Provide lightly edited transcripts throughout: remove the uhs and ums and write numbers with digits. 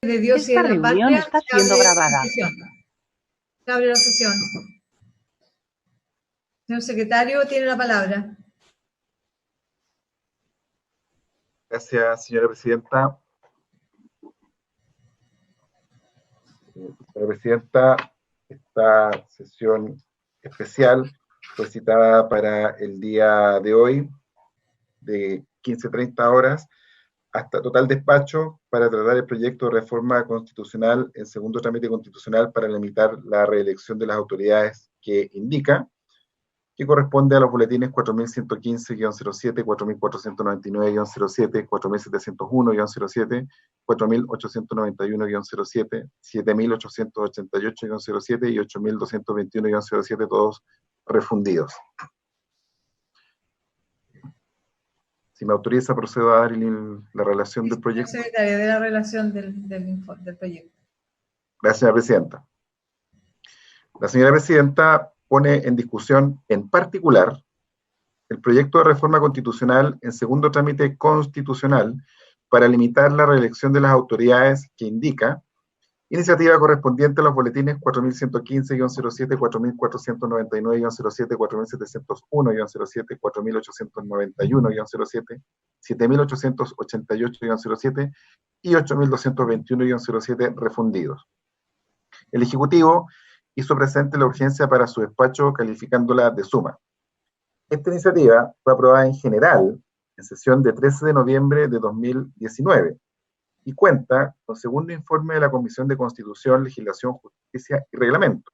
de Dios y de Esta la reunión patria, está siendo grabada. Se abre la sesión. Señor secretario, tiene la palabra. Gracias, señora presidenta. Señora presidenta, esta sesión especial fue citada para el día de hoy, de 15:30 horas, hasta total despacho para tratar el proyecto de reforma constitucional en segundo trámite constitucional para limitar la reelección de las autoridades que indica, que corresponde a los boletines 4115-07, 4499-07, 4701-07, 4891-07, 7888-07 y 8221-07, todos refundidos. Si me autoriza, procedo a dar la relación del proyecto. Secretario, de la relación del proyecto. Gracias, señora presidenta. La señora presidenta pone en discusión, en particular, el proyecto de reforma constitucional en segundo trámite constitucional para limitar la reelección de las autoridades que indica, iniciativa correspondiente a los boletines 4115-07, 4499-07, 4701-07, 4891-07, 7888-07 y 8221-07 refundidos. El Ejecutivo hizo presente la urgencia para su despacho calificándola de suma. Esta iniciativa fue aprobada en general en sesión de 13 de noviembre de 2019 y cuenta con segundo informe de la Comisión de Constitución, Legislación, Justicia y Reglamento,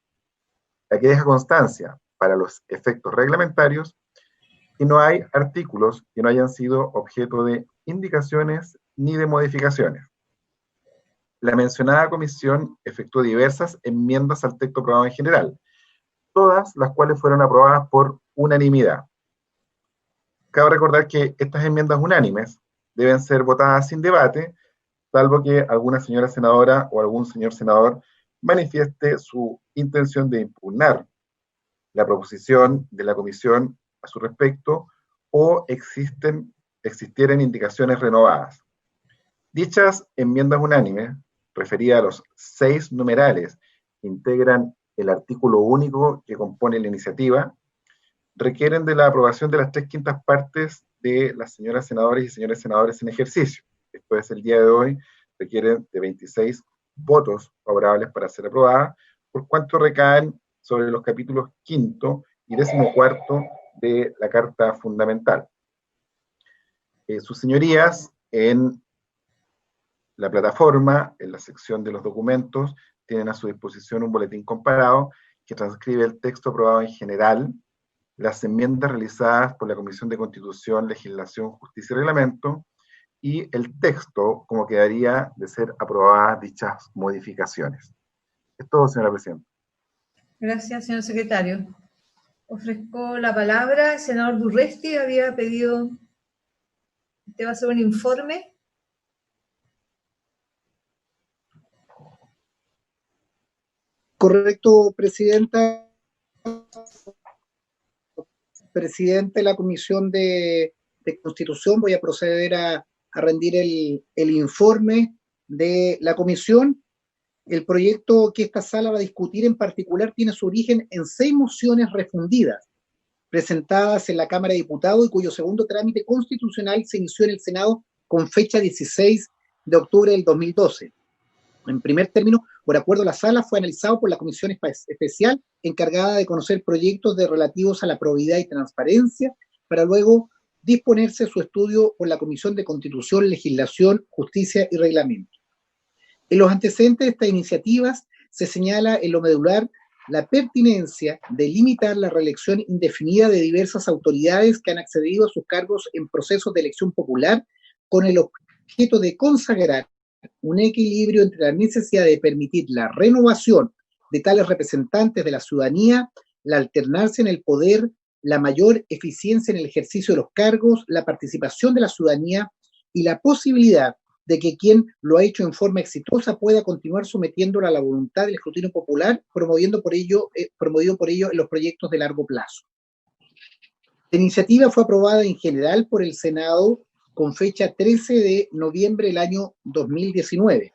la que deja constancia para los efectos reglamentarios que no hay artículos que no hayan sido objeto de indicaciones ni de modificaciones. La mencionada comisión efectuó diversas enmiendas al texto aprobado en general, todas las cuales fueron aprobadas por unanimidad. Cabe recordar que estas enmiendas unánimes deben ser votadas sin debate, salvo que alguna señora senadora o algún señor senador manifieste su intención de impugnar la proposición de la comisión a su respecto o existieran indicaciones renovadas. Dichas enmiendas unánimes, referidas a los 6 numerales que integran el artículo único que compone la iniciativa, requieren de la aprobación de las 3/5 partes de las señoras senadoras y señores senadores en ejercicio. Esto es, el día de hoy, requieren de 26 votos favorables para ser aprobada, por cuanto recaen sobre los capítulos 5º y 14º de la Carta Fundamental. Sus señorías, en la plataforma, en la sección de los documentos, tienen a su disposición un boletín comparado que transcribe el texto aprobado en general, las enmiendas realizadas por la Comisión de Constitución, Legislación, Justicia y Reglamento, y el texto como quedaría de ser aprobadas dichas modificaciones. Es todo, señora presidenta. Gracias, señor secretario. Ofrezco la palabra. El senador Durresti había pedido, ¿usted va a hacer un informe? Correcto, presidenta. Presidente de la Comisión de Constitución, voy a proceder a rendir el informe de la comisión. El proyecto que esta sala va a discutir en particular tiene su origen en 6 mociones refundidas, presentadas en la Cámara de Diputados y cuyo segundo trámite constitucional se inició en el Senado con fecha 16 de octubre del 2012. En primer término, por acuerdo de la sala, fue analizado por la Comisión Especial encargada de conocer proyectos relativos a la probidad y transparencia, para luego disponerse su estudio por la Comisión de Constitución, Legislación, Justicia y Reglamento. En los antecedentes de estas iniciativas se señala en lo medular la pertinencia de limitar la reelección indefinida de diversas autoridades que han accedido a sus cargos en procesos de elección popular con el objeto de consagrar un equilibrio entre la necesidad de permitir la renovación de tales representantes de la ciudadanía, la alternancia en el poder, la mayor eficiencia en el ejercicio de los cargos, la participación de la ciudadanía y la posibilidad de que quien lo ha hecho en forma exitosa pueda continuar sometiéndola a la voluntad del escrutinio popular, promovido por ello en los proyectos de largo plazo. La iniciativa fue aprobada en general por el Senado con fecha 13 de noviembre del año 2019.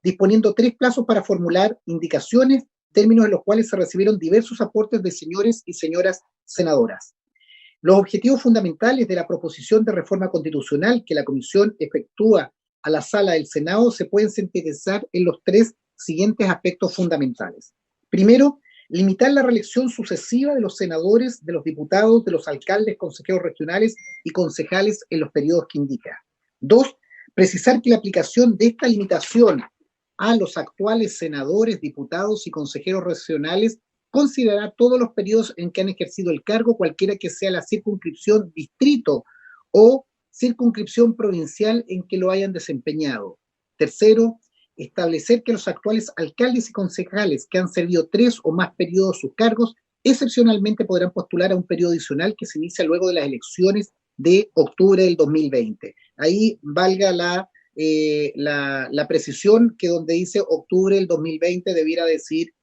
disponiendo 3 plazos para formular indicaciones, términos en los cuales se recibieron diversos aportes de señores y señoras senadoras. Los objetivos fundamentales de la proposición de reforma constitucional que la Comisión efectúa a la Sala del Senado se pueden sintetizar en los 3 siguientes aspectos fundamentales. Primero, limitar la reelección sucesiva de los senadores, de los diputados, de los alcaldes, consejeros regionales y concejales en los periodos que indica. 2, precisar que la aplicación de esta limitación a los actuales senadores, diputados y consejeros regionales considerará todos los periodos en que han ejercido el cargo, cualquiera que sea la circunscripción, distrito o circunscripción provincial en que lo hayan desempeñado. Tercero, establecer que los actuales alcaldes y concejales que han servido 3 o más periodos sus cargos, excepcionalmente podrán postular a un periodo adicional que se inicia luego de las elecciones de octubre del 2020. Ahí valga la precisión que donde dice octubre del 2020 debiera decir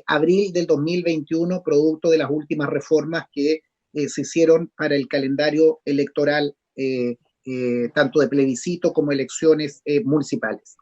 abril del 2021, producto de las últimas reformas que se hicieron para el calendario electoral, tanto de plebiscito como elecciones municipales.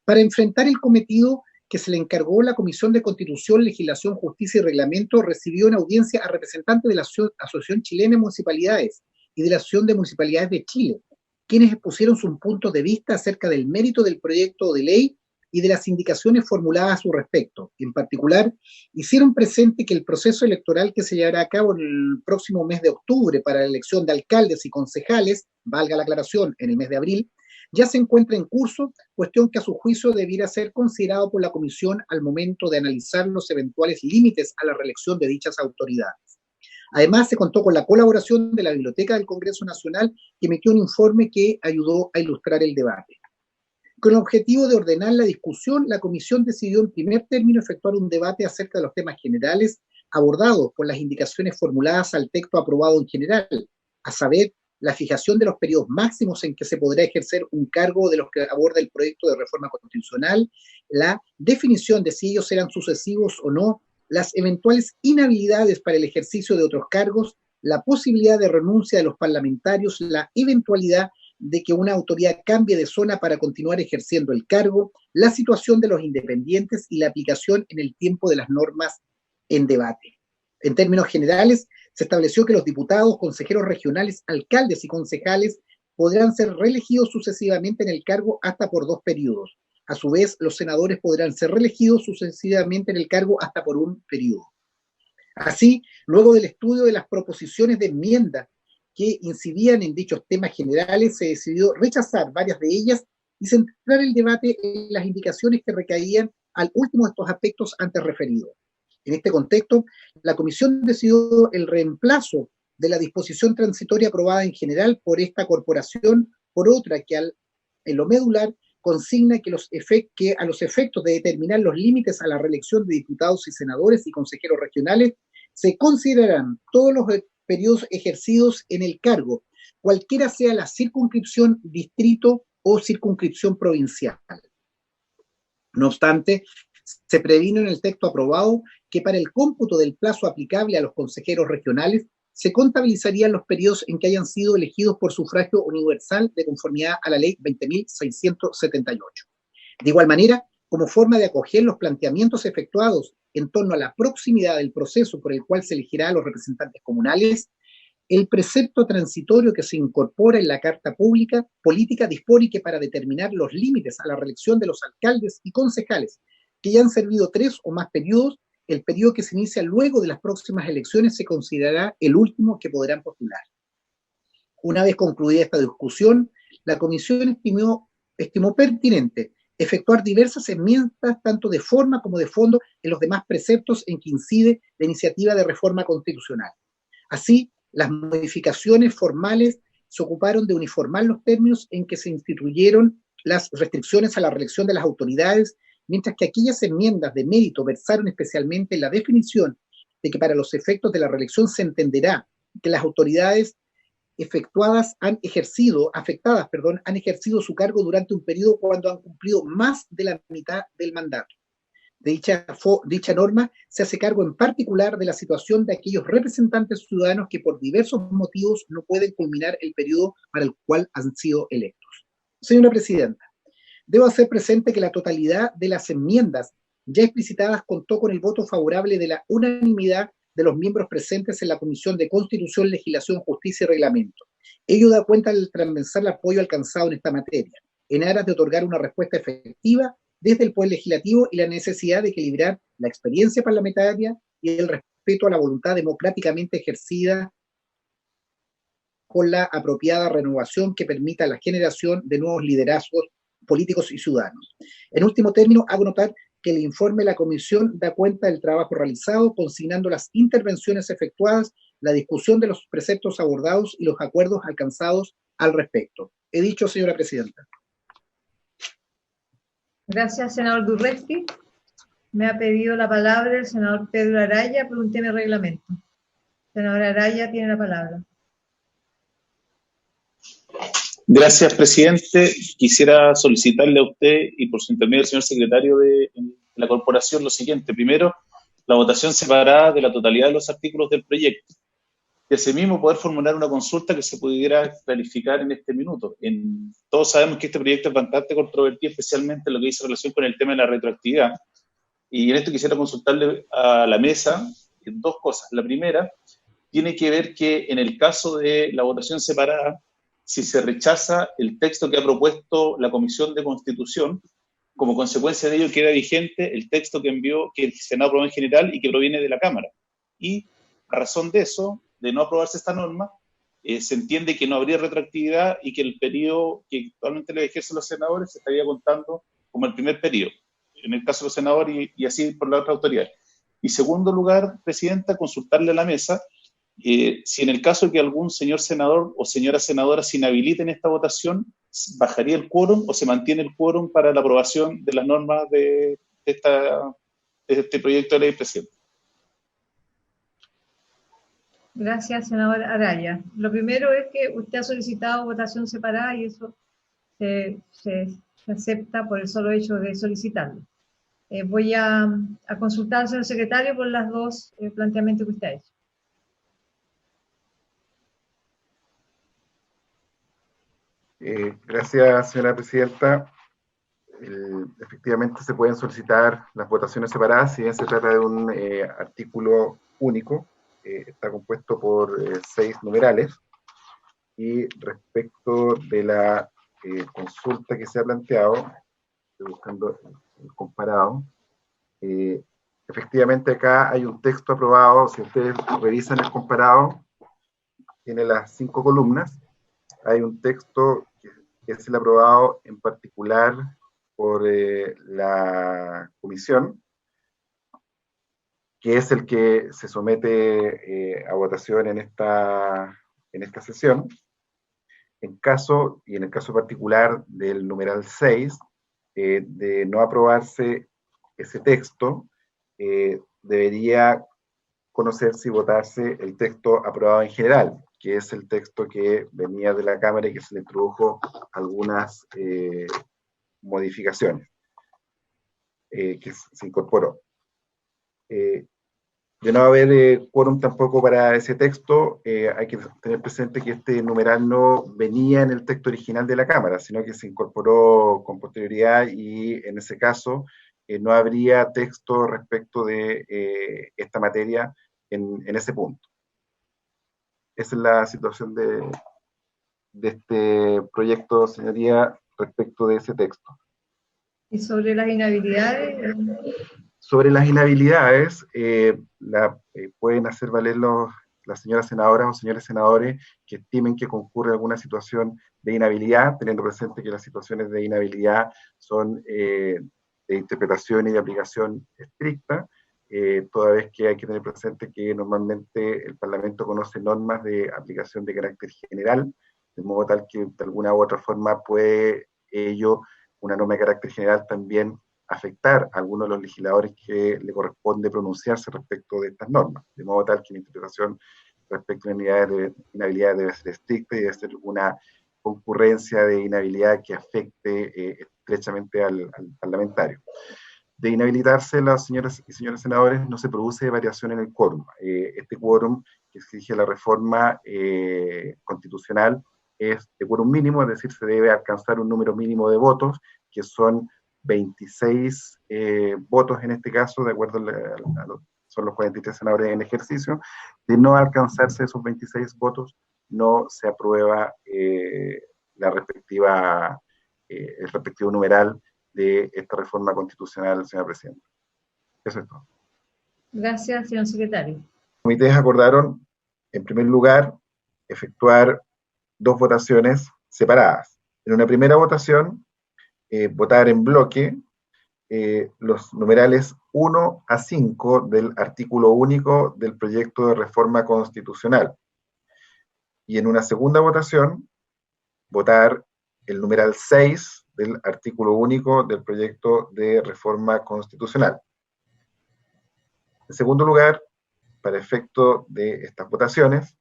Para enfrentar el cometido que se le encargó, la Comisión de Constitución, Legislación, Justicia y Reglamento recibió en audiencia a representantes de la Asociación Chilena de Municipalidades y de la Asociación de Municipalidades de Chile, quienes expusieron sus puntos de vista acerca del mérito del proyecto de ley y de las indicaciones formuladas a su respecto. En particular, hicieron presente que el proceso electoral que se llevará a cabo en el próximo mes de octubre para la elección de alcaldes y concejales, valga la aclaración, en el mes de abril, ya se encuentra en curso, cuestión que a su juicio debiera ser considerado por la Comisión al momento de analizar los eventuales límites a la reelección de dichas autoridades. Además, se contó con la colaboración de la Biblioteca del Congreso Nacional, que emitió un informe que ayudó a ilustrar el debate. Con el objetivo de ordenar la discusión, la Comisión decidió en primer término efectuar un debate acerca de los temas generales abordados por las indicaciones formuladas al texto aprobado en general, a saber, la fijación de los periodos máximos en que se podrá ejercer un cargo de los que aborda el proyecto de reforma constitucional, la definición de si ellos serán sucesivos o no, las eventuales inhabilidades para el ejercicio de otros cargos, la posibilidad de renuncia de los parlamentarios, la eventualidad de que una autoridad cambie de zona para continuar ejerciendo el cargo, la situación de los independientes y la aplicación en el tiempo de las normas en debate. En términos generales, se estableció que los diputados, consejeros regionales, alcaldes y concejales podrán ser reelegidos sucesivamente en el cargo hasta por 2 periodos. A su vez, los senadores podrán ser reelegidos sucesivamente en el cargo hasta por 1 periodo. Así, luego del estudio de las proposiciones de enmienda que incidían en dichos temas generales, se decidió rechazar varias de ellas y centrar el debate en las indicaciones que recaían al último de estos aspectos antes referidos. En este contexto, la Comisión decidió el reemplazo de la disposición transitoria aprobada en general por esta corporación por otra que en lo medular consigna que a los efectos de determinar los límites a la reelección de diputados y senadores y consejeros regionales se considerarán todos los periodos ejercidos en el cargo, cualquiera sea la circunscripción, distrito o circunscripción provincial. No obstante, se previno en el texto aprobado que para el cómputo del plazo aplicable a los consejeros regionales se contabilizarían los periodos en que hayan sido elegidos por sufragio universal de conformidad a la ley 20.678. De igual manera, como forma de acoger los planteamientos efectuados en torno a la proximidad del proceso por el cual se elegirá a los representantes comunales, el precepto transitorio que se incorpora en la Carta Política dispone que para determinar los límites a la reelección de los alcaldes y concejales que ya han servido 3 o más periodos, el periodo que se inicia luego de las próximas elecciones se considerará el último que podrán postular. Una vez concluida esta discusión, la Comisión estimó pertinente efectuar diversas enmiendas, tanto de forma como de fondo, en los demás preceptos en que incide la iniciativa de reforma constitucional. Así, las modificaciones formales se ocuparon de uniformar los términos en que se instituyeron las restricciones a la reelección de las autoridades, mientras que aquellas enmiendas de mérito versaron especialmente en la definición de que para los efectos de la reelección se entenderá que las autoridades afectadas han ejercido su cargo durante un periodo cuando han cumplido más de la mitad del mandato. Dicha norma se hace cargo en particular de la situación de aquellos representantes ciudadanos que por diversos motivos no pueden culminar el periodo para el cual han sido electos. Señora Presidenta, Debo hacer presente que la totalidad de las enmiendas ya explicitadas contó con el voto favorable de la unanimidad de los miembros presentes en la Comisión de Constitución, Legislación, Justicia y Reglamento. Ello da cuenta del transversal apoyo alcanzado en esta materia, en aras de otorgar una respuesta efectiva desde el Poder Legislativo y la necesidad de equilibrar la experiencia parlamentaria y el respeto a la voluntad democráticamente ejercida con la apropiada renovación que permita la generación de nuevos liderazgos políticos y ciudadanos. En último término, hago notar que el informe de la Comisión da cuenta del trabajo realizado, consignando las intervenciones efectuadas, la discusión de los preceptos abordados y los acuerdos alcanzados al respecto. He dicho, señora presidenta. Gracias, senador Durresti. Me ha pedido la palabra el senador Pedro Araya por un tema de reglamento. Senador Araya tiene la palabra. Gracias, presidente. Quisiera solicitarle a usted y por su intermedio al señor secretario de la corporación lo siguiente. Primero, la votación separada de la totalidad de los artículos del proyecto. Y asimismo poder formular una consulta que se pudiera clarificar en este minuto. Todos sabemos que este proyecto es bastante controvertido, especialmente en lo que dice relación con el tema de la retroactividad. Y en esto quisiera consultarle a la mesa dos cosas. La primera tiene que ver que en el caso de la votación separada, si se rechaza el texto que ha propuesto la Comisión de Constitución, como consecuencia de ello queda vigente el texto que envió, que el Senado aprobó en general y que proviene de la Cámara. Y a razón de eso, de no aprobarse esta norma, se entiende que no habría retroactividad y que el periodo que actualmente le ejercen los senadores se estaría contando como el primer periodo, en el caso de los senadores y así por la otra autoridad. Y segundo lugar, presidenta, consultarle a la mesa si en el caso de que algún señor senador o señora senadora se inhabilite en esta votación, ¿bajaría el quórum o se mantiene el quórum para la aprobación de las normas de este proyecto de ley, presidente? Gracias, senador Araya. Lo primero es que usted ha solicitado votación separada y eso se acepta por el solo hecho de solicitarlo. Voy a consultar al señor secretario por las dos planteamientos que usted ha hecho. Gracias, señora presidenta. Efectivamente se pueden solicitar las votaciones separadas, si bien se trata de un artículo único, está compuesto por 6 numerales, y respecto de la consulta que se ha planteado, estoy buscando el comparado, efectivamente acá hay un texto aprobado, si ustedes revisan el comparado, tiene las 5 columnas, hay un texto que es el aprobado en particular por la comisión, que es el que se somete a votación en esta sesión. En el caso particular del numeral 6, de no aprobarse ese texto, debería conocerse y votarse el texto aprobado en general, que es el texto que venía de la Cámara y que se le introdujo algunas modificaciones que se incorporó. De no haber quórum tampoco para ese texto, hay que tener presente que este numeral no venía en el texto original de la Cámara, sino que se incorporó con posterioridad y en ese caso no habría texto respecto de esta materia en ese punto. Esa es la situación de este proyecto, señoría, respecto de ese texto. ¿Y sobre las inhabilidades? Sobre las inhabilidades, pueden hacer valer las señoras senadoras o señores senadores que estimen que concurre alguna situación de inhabilidad, teniendo presente que las situaciones de inhabilidad son de interpretación y de aplicación estricta, toda vez que hay que tener presente que normalmente el Parlamento conoce normas de aplicación de carácter general, de modo tal que de alguna u otra forma puede una norma de carácter general también afectar a alguno de los legisladores que le corresponde pronunciarse respecto de estas normas, de modo tal que la interpretación respecto a inhabilidad debe ser estricta y debe ser una concurrencia de inhabilidad que afecte estrechamente al parlamentario. De inhabilitarse las señoras y señores senadores no se produce variación en el quórum. Este quórum que exige la reforma constitucional es de quórum mínimo, es decir, se debe alcanzar un número mínimo de votos que son 26 votos en este caso, de acuerdo son los 43 senadores en ejercicio. De no alcanzarse esos 26 votos, no se aprueba el respectivo numeral de esta reforma constitucional, señora presidenta. Eso es todo. Gracias, señor secretario. Los comités acordaron, en primer lugar, efectuar 2 votaciones separadas. En una primera votación, votar en bloque los numerales 1 a 5 del artículo único del proyecto de reforma constitucional. Y en una segunda votación, votar el numeral 6 del artículo único del proyecto de reforma constitucional. En segundo lugar, para efecto de estas votaciones,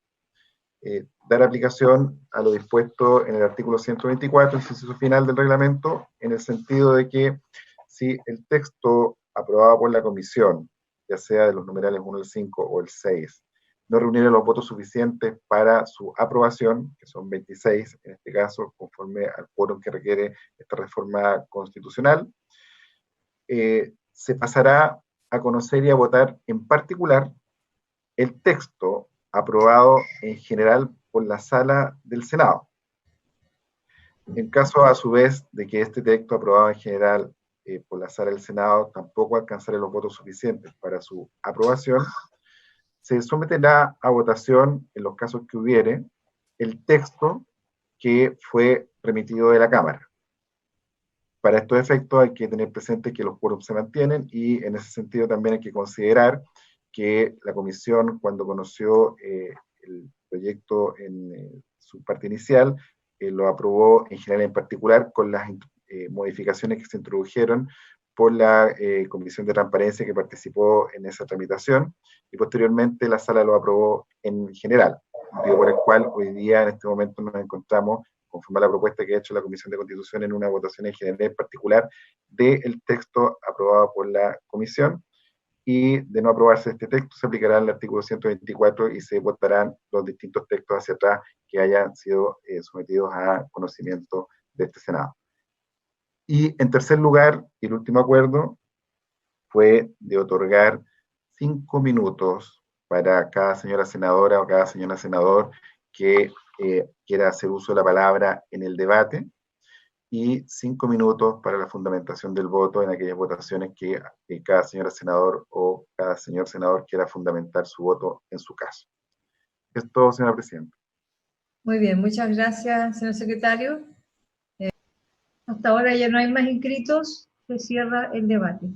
dar aplicación a lo dispuesto en el artículo 124, el inciso final del reglamento, en el sentido de que si el texto aprobado por la comisión, ya sea de los numerales 1 al 5 o el 6, no reuniera los votos suficientes para su aprobación, que son 26 en este caso, conforme al quórum que requiere esta reforma constitucional, se pasará a conocer y a votar en particular el texto aprobado en general por la sala del Senado. En caso, a su vez, de que este texto aprobado en general por la sala del Senado tampoco alcanzara los votos suficientes para su aprobación, se someterá a votación, en los casos que hubiere, el texto que fue remitido de la Cámara. Para estos efectos hay que tener presente que los quórums se mantienen y en ese sentido también hay que considerar que la comisión, cuando conoció el proyecto en su parte inicial, lo aprobó en general, en particular con las modificaciones que se introdujeron por la Comisión de Transparencia que participó en esa tramitación, y posteriormente la sala lo aprobó en general, motivo por el cual hoy día en este momento nos encontramos, conforme a la propuesta que ha hecho la Comisión de Constitución, en una votación en general en particular del texto aprobado por la Comisión, y de no aprobarse este texto se aplicará el artículo 124 y se votarán los distintos textos hacia atrás que hayan sido sometidos a conocimiento de este Senado. Y en tercer lugar, el último acuerdo fue de otorgar 5 minutos para cada señora senadora o cada señora senador que quiera hacer uso de la palabra en el debate, y 5 minutos para la fundamentación del voto en aquellas votaciones que cada señora senador o cada señor senador quiera fundamentar su voto en su caso. Es todo, señora presidenta. Muy bien, muchas gracias, señor secretario. Hasta ahora ya no hay más inscritos, se cierra el debate.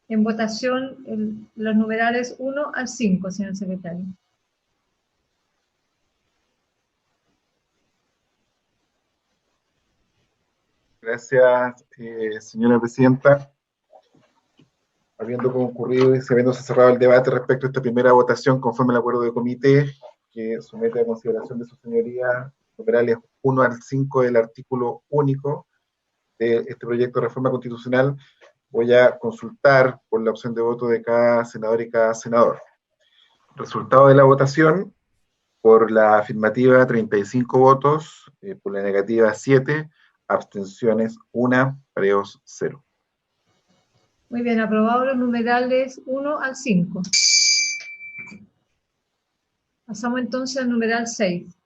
En votación, los numerales 1 al 5, señor secretario. Gracias, señora presidenta. Habiendo concurrido y habiéndose cerrado el debate respecto a esta primera votación conforme al acuerdo de comité que somete a consideración de su señoría numerales 1 al 5 del artículo único de este proyecto de reforma constitucional, voy a consultar por la opción de voto de cada senador y cada senador. Resultado de la votación: por la afirmativa 35 votos, por la negativa 7, abstenciones 1, pareos 0. Muy bien, aprobados los numerales 1 al 5. Pasamos entonces al numeral 6.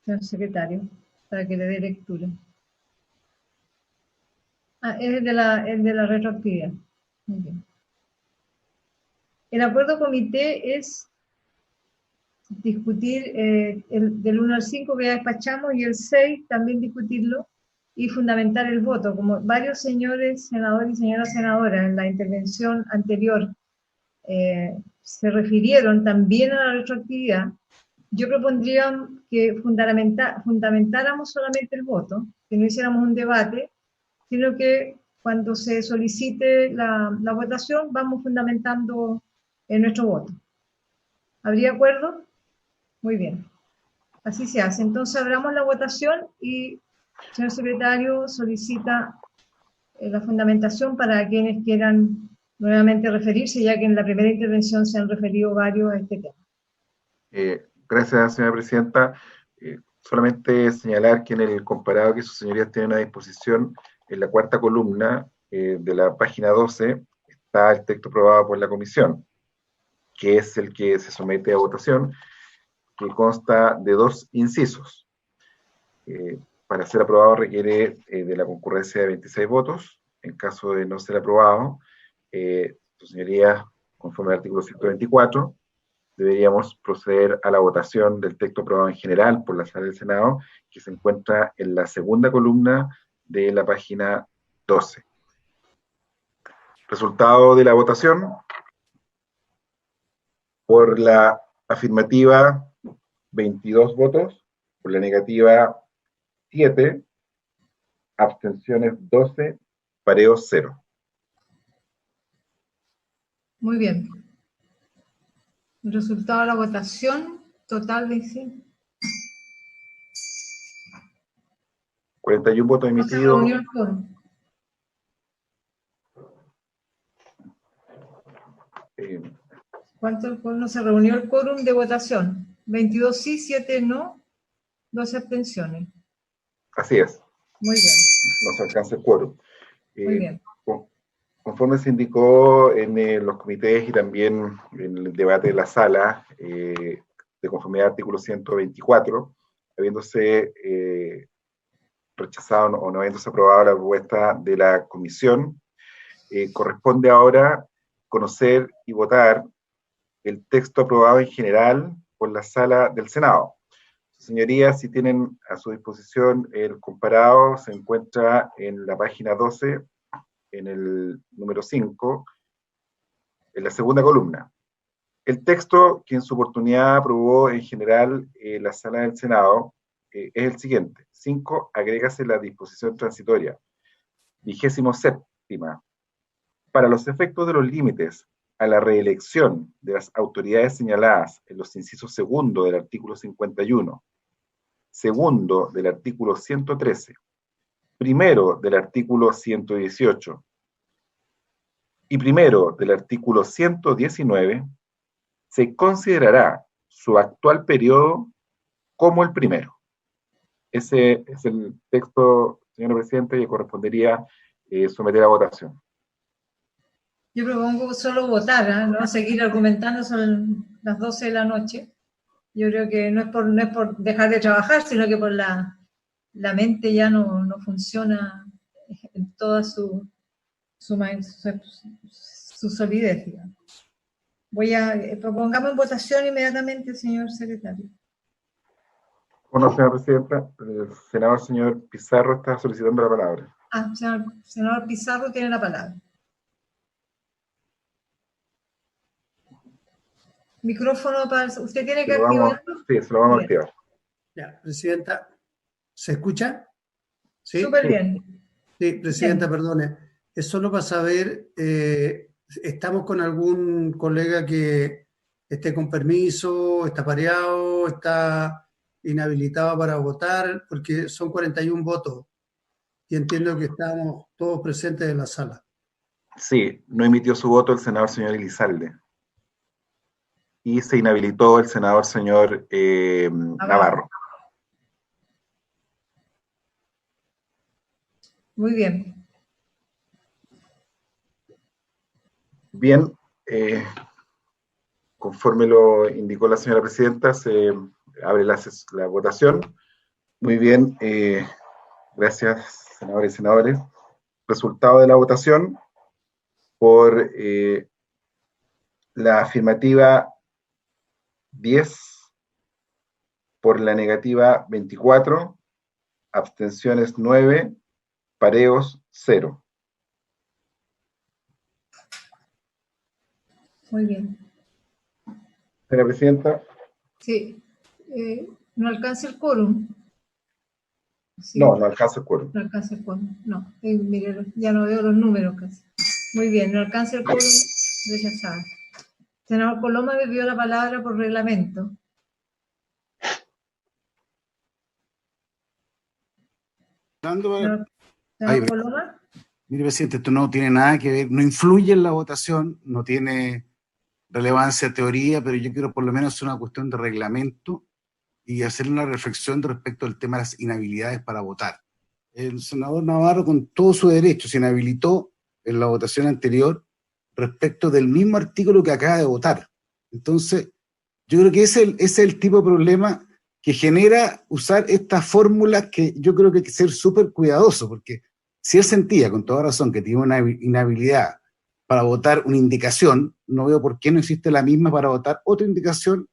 Señor secretario, para que le dé lectura. Es el de la retroactividad. Muy bien. El acuerdo comité es discutir del 1 al 5 que ya despachamos, y el 6 también discutirlo y fundamentar el voto. Como varios señores senadores y señoras senadoras en la intervención anterior se refirieron también a la retroactividad, yo propondría que fundamentáramos solamente el voto, que no hiciéramos un debate, sino que cuando se solicite la votación vamos fundamentando nuestro voto. ¿Habría acuerdo? Muy bien. Así se hace. Entonces abramos la votación y el señor secretario solicita la fundamentación para quienes quieran nuevamente referirse, ya que en la primera intervención se han referido varios a este tema. Gracias, señora presidenta. Solamente señalar que en el comparado que sus señorías tienen a disposición, en la cuarta columna de la página 12, está el texto aprobado por la comisión, que es el que se somete a votación, que consta de 2 incisos. Para ser aprobado requiere de la concurrencia de 26 votos. En caso de no ser aprobado, sus señorías, conforme al artículo 124, deberíamos proceder a la votación del texto aprobado en general por la Sala del Senado, que se encuentra en la segunda columna de la página 12. Resultado de la votación: por la afirmativa 22 votos, por la negativa 7, abstenciones 12, pareos 0. Muy bien. El resultado de la votación total de sí. 41 votos No se emitidos. reunió el quórum. ¿Cuánto el quórum? No se reunió el quórum de votación. 22 sí, 7 no, 12 abstenciones. Así es. Muy bien. No se alcanza el quórum. Muy bien. Conforme se indicó en los comités y también en el debate de la sala, de conformidad al artículo 124, habiéndose rechazado o no habiéndose aprobado la propuesta de la comisión, corresponde ahora conocer y votar el texto aprobado en general por la sala del Senado. Señorías, si tienen a su disposición el comparado, se encuentra en la página 12, en el número 5, en la segunda columna. El texto que en su oportunidad aprobó en general la sala del Senado es el siguiente. 5. Agrégase la disposición transitoria. 27ª. Para los efectos de los límites a la reelección de las autoridades señaladas en los incisos segundo del artículo 51, segundo del artículo 113, primero del artículo 118 y primero del artículo 119, se considerará su actual periodo como el primero. Ese es el texto, señor presidente, que correspondería someter a votación. Yo propongo solo votar, no seguir argumentando, son las 12 de la noche. Yo creo que no es por dejar de trabajar, sino que por la mente ya no funciona en toda su solidez, digamos. Propongamos en votación inmediatamente, señor secretario. Bueno, señora presidenta, el senador señor Pizarro está solicitando la palabra. Senador Pizarro tiene la palabra. Micrófono para... ¿Usted tiene que activarlo? Sí, se lo vamos a activar. Ya, presidenta, ¿se escucha? ¿Sí? Súper bien. Sí, presidenta, perdone. Es solo para saber, ¿estamos con algún colega que esté con permiso, está pareado, está inhabilitado para votar? Porque son 41 votos y entiendo que estamos todos presentes en la sala. Sí, no emitió su voto el senador señor Elizalde. Y se inhabilitó el senador señor Navarro. Muy bien. Bien, conforme lo indicó la señora presidenta, se abre la votación. Muy bien, gracias, senadores y senadores. Resultado de la votación: por la afirmativa 10, por la negativa 24, abstenciones 9, pareos 0. Muy bien. Señora presidenta. Sí. ¿No alcanza el quórum? Sí. No alcanza el quórum. No alcanza el quórum, no. Mire, ya no veo los números casi. Muy bien, no alcanza el quórum, rechazado. Senador Coloma me pidió la palabra por reglamento. Senador Coloma. Mire, presidente, esto no tiene nada que ver, no influye en la votación, no tiene relevancia teoría, pero yo quiero por lo menos una cuestión de reglamento y hacer una reflexión respecto al tema de las inhabilidades para votar. El senador Navarro, con todo su derecho, se inhabilitó en la votación anterior respecto del mismo artículo que acaba de votar. Entonces, yo creo que ese es el tipo de problema que genera usar estas fórmulas, que yo creo que hay que ser súper cuidadoso, porque si él sentía, con toda razón, que tiene una inhabilidad para votar una indicación, no veo por qué no existe la misma para votar otra indicación,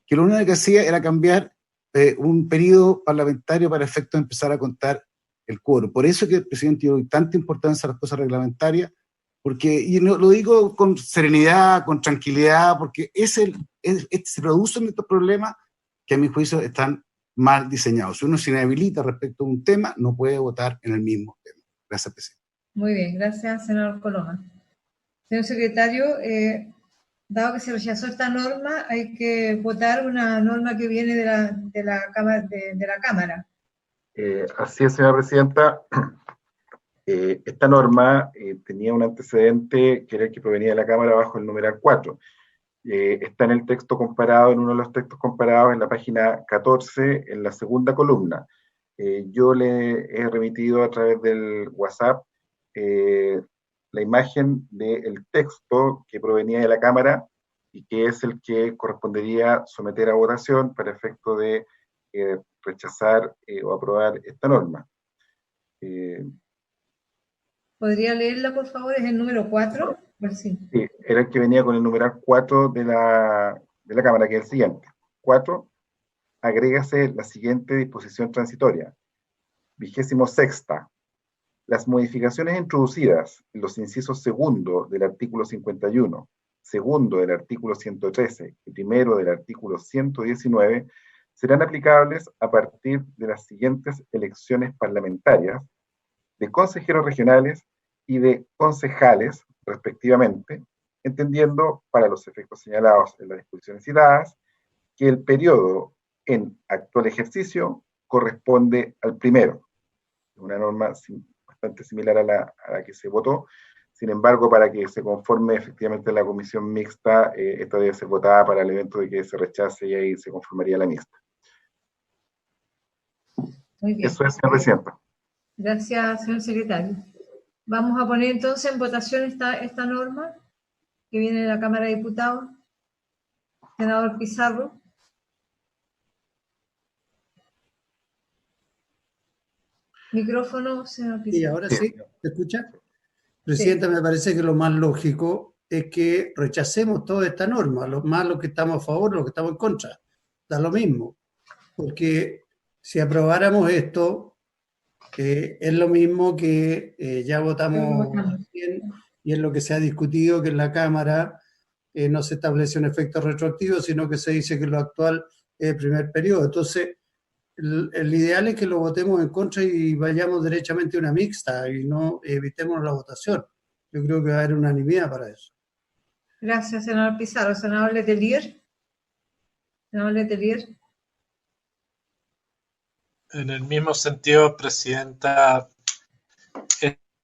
que lo único que hacía era cambiar un periodo parlamentario para efecto de empezar a contar el quórum. Por eso que el presidente dio tanta importancia a las cosas reglamentarias, porque, y lo digo con serenidad, con tranquilidad, porque se producen estos problemas que a mi juicio están mal diseñados. Si uno se inhabilita respecto a un tema, no puede votar en el mismo tema. Gracias, presidente. Muy bien, gracias, senador Coloma. Señor secretario, dado que se rechazó esta norma, hay que votar una norma que viene de la Cámara. Así es, señora presidenta. Esta norma tenía un antecedente que era el que provenía de la Cámara bajo el numeral 4. Está en el texto comparado, en uno de los textos comparados en la página 14, en la segunda columna. Yo le he remitido a través del WhatsApp la imagen del texto que provenía de la Cámara y que es el que correspondería someter a votación para efecto de rechazar o aprobar esta norma. ¿Podría leerla, por favor? Es el número 4. Sí, era el que venía con el numeral 4 de la Cámara, que es el siguiente. 4. Agrégase la siguiente disposición transitoria. 26ª. Las modificaciones introducidas en los incisos segundo del artículo 51, segundo del artículo 113 y primero del artículo 119 serán aplicables a partir de las siguientes elecciones parlamentarias de consejeros regionales y de concejales, respectivamente, entendiendo, para los efectos señalados en las disposiciones citadas, que el periodo en actual ejercicio corresponde al primero. Una norma bastante similar a la que se votó. Sin embargo, para que se conforme efectivamente la comisión mixta, esta debe ser votada para el evento de que se rechace y ahí se conformaría la mixta. Muy bien. Eso es, señora presidenta. Gracias, señor secretario. Vamos a poner entonces en votación esta norma que viene de la Cámara de Diputados. Senador Pizarro. Micrófono, senador Pizarro. Y ahora sí, ¿se escucha? Presidenta, me parece que lo más lógico es que rechacemos toda esta norma, más los que estamos a favor, los que estamos en contra. Da lo mismo, porque si aprobáramos esto, es lo mismo que ya votamos bien, y es lo que se ha discutido, que en la Cámara no se establece un efecto retroactivo, sino que se dice que lo actual es el primer periodo. Entonces, el ideal es que lo votemos en contra y vayamos derechamente a una mixta y no evitemos la votación. Yo creo que va a haber unanimidad para eso. Gracias, senador Pizarro. Senador Letelier. Senador Letelier. En el mismo sentido, presidenta,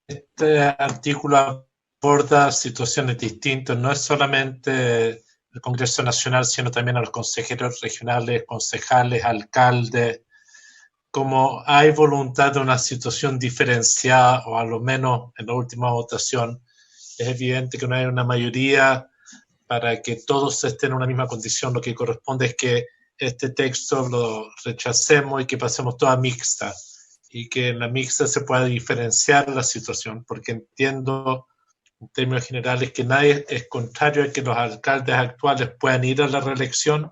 este artículo aborda situaciones distintas. No es solamente el Congreso Nacional, sino también a los consejeros regionales, concejales, alcaldes. Como hay voluntad de una situación diferenciada, o a lo menos en la última votación, es evidente que no hay una mayoría para que todos estén en una misma condición. Lo que corresponde es que este texto lo rechacemos y que pasemos toda mixta, y que en la mixta se pueda diferenciar la situación, porque entiendo en términos generales que nadie es contrario a que los alcaldes actuales puedan ir a la reelección.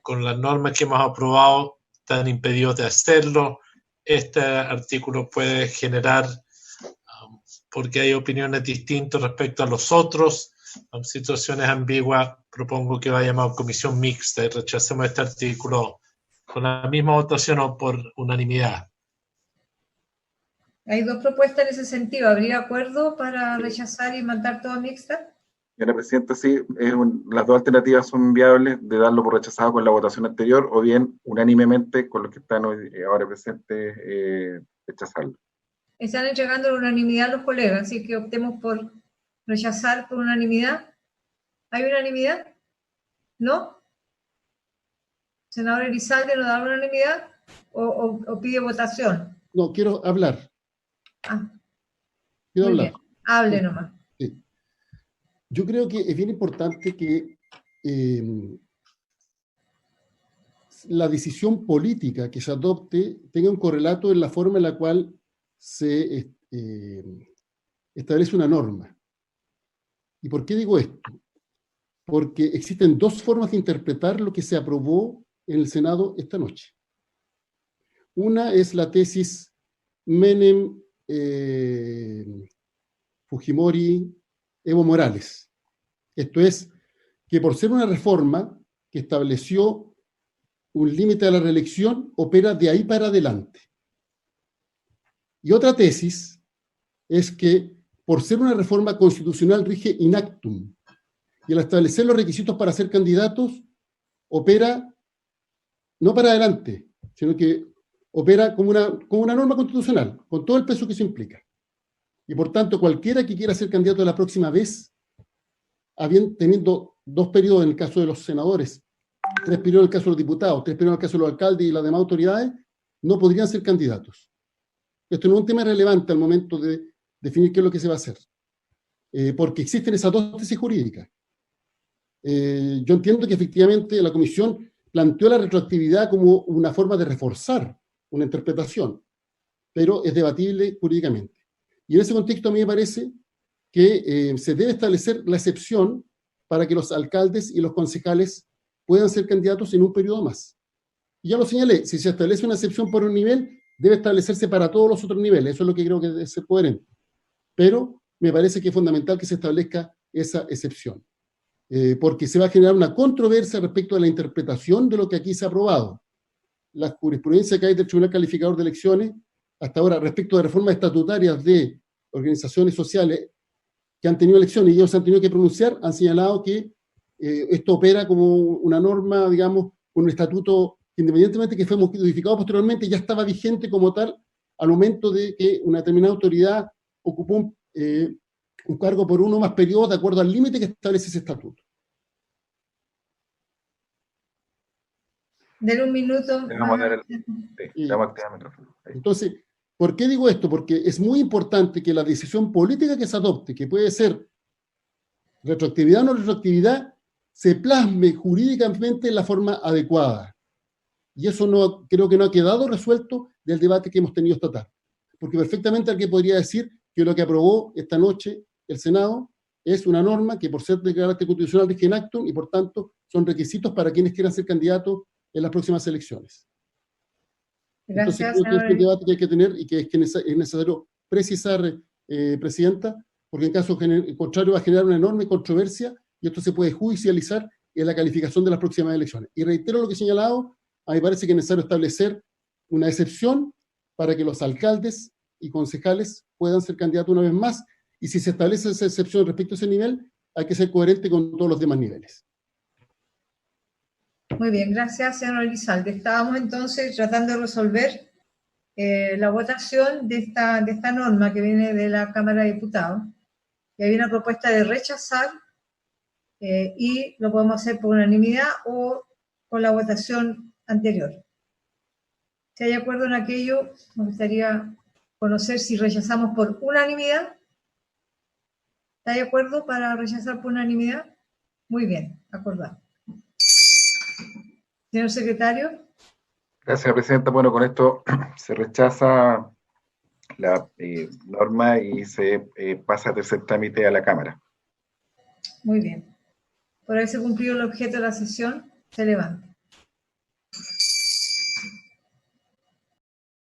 Con las normas que hemos aprobado están impedidos de hacerlo. Este artículo puede generar, porque hay opiniones distintas respecto a los otros, situaciones ambiguas. Propongo que vayamos a comisión mixta y rechacemos este artículo con la misma votación o por unanimidad. Hay dos propuestas en ese sentido. ¿Habría acuerdo para rechazar y mandar todo mixta? Señora presidenta, sí, las dos alternativas son viables, de darlo por rechazado con la votación anterior o bien unánimemente con los que están ahora presentes rechazarlo. Están entregando la unanimidad a los colegas, así que optemos por rechazar por unanimidad. ¿Hay unanimidad? ¿No? Senador Elizalde, ¿no da unanimidad o pide votación? No, quiero hablar. Ah, Quiero muy hablar. bien. Hable nomás. Sí. Yo creo que es bien importante que la decisión política que se adopte tenga un correlato en la forma en la cual se establece una norma. ¿Y por qué digo esto? Porque existen dos formas de interpretar lo que se aprobó en el Senado esta noche. Una es la tesis Menem, Fujimori, Evo Morales. Esto es, que por ser una reforma que estableció un límite a la reelección, opera de ahí para adelante. Y otra tesis es que por ser una reforma constitucional rige in actum, y al establecer los requisitos para ser candidatos, opera no para adelante, sino que opera como una norma constitucional, con todo el peso que eso implica. Y por tanto, cualquiera que quiera ser candidato la próxima vez, teniendo 2 periodos en el caso de los senadores, 3 periodos en el caso de los diputados, 3 periodos en el caso de los alcaldes y las demás autoridades, no podrían ser candidatos. Esto no es un tema relevante al momento de definir qué es lo que se va a hacer, porque existen esas dos tesis jurídicas. Yo entiendo que efectivamente la Comisión planteó la retroactividad como una forma de reforzar una interpretación, pero es debatible jurídicamente. Y en ese contexto a mí me parece que se debe establecer la excepción para que los alcaldes y los concejales puedan ser candidatos en un periodo más. Y ya lo señalé, si se establece una excepción por un nivel, debe establecerse para todos los otros niveles. Eso es lo que creo que debe ser coherente. Pero me parece que es fundamental que se establezca esa excepción. Porque se va a generar una controversia respecto a la interpretación de lo que aquí se ha aprobado. La jurisprudencia que hay del Tribunal Calificador de Elecciones, hasta ahora, respecto de reformas estatutarias de organizaciones sociales que han tenido elecciones y ellos se han tenido que pronunciar, han señalado que esto opera como una norma, digamos, con un estatuto que, independientemente de que fue modificado posteriormente, ya estaba vigente como tal al momento de que una determinada autoridad ocupó un cargo por uno o más periodos de acuerdo al límite que establece ese estatuto. Denle un minuto. Entonces, ¿por qué digo esto? Porque es muy importante que la decisión política que se adopte, que puede ser retroactividad o no retroactividad, se plasme jurídicamente en la forma adecuada. Y eso no, creo que no ha quedado resuelto del debate que hemos tenido esta tarde. Porque perfectamente alguien podría decir que lo que aprobó esta noche el Senado es una norma que por ser de carácter constitucional rige in actum y por tanto son requisitos para quienes quieran ser candidatos en las próximas elecciones. Gracias, entonces creo que es un debate que hay que tener y que es necesario precisar, Presidenta, porque en caso contrario va a generar una enorme controversia y esto se puede judicializar en la calificación de las próximas elecciones. Y reitero lo que he señalado, a mí me parece que es necesario establecer una excepción para que los alcaldes y concejales puedan ser candidatos una vez más, y si se establece esa excepción respecto a ese nivel, hay que ser coherente con todos los demás niveles. Muy bien, gracias, señor Elizalde. Estábamos entonces tratando de resolver la votación de esta norma que viene de la Cámara de Diputados. Y hay una propuesta de rechazar y lo podemos hacer por unanimidad o con la votación anterior. Si hay acuerdo en aquello, me gustaría conocer si rechazamos por unanimidad. ¿Está de acuerdo para rechazar por unanimidad? Muy bien, acordado. Señor secretario. Gracias, Presidenta. Bueno, con esto se rechaza la norma y se pasa a tercer trámite a la Cámara. Muy bien. Por haberse cumplido el objeto de la sesión, se levanta.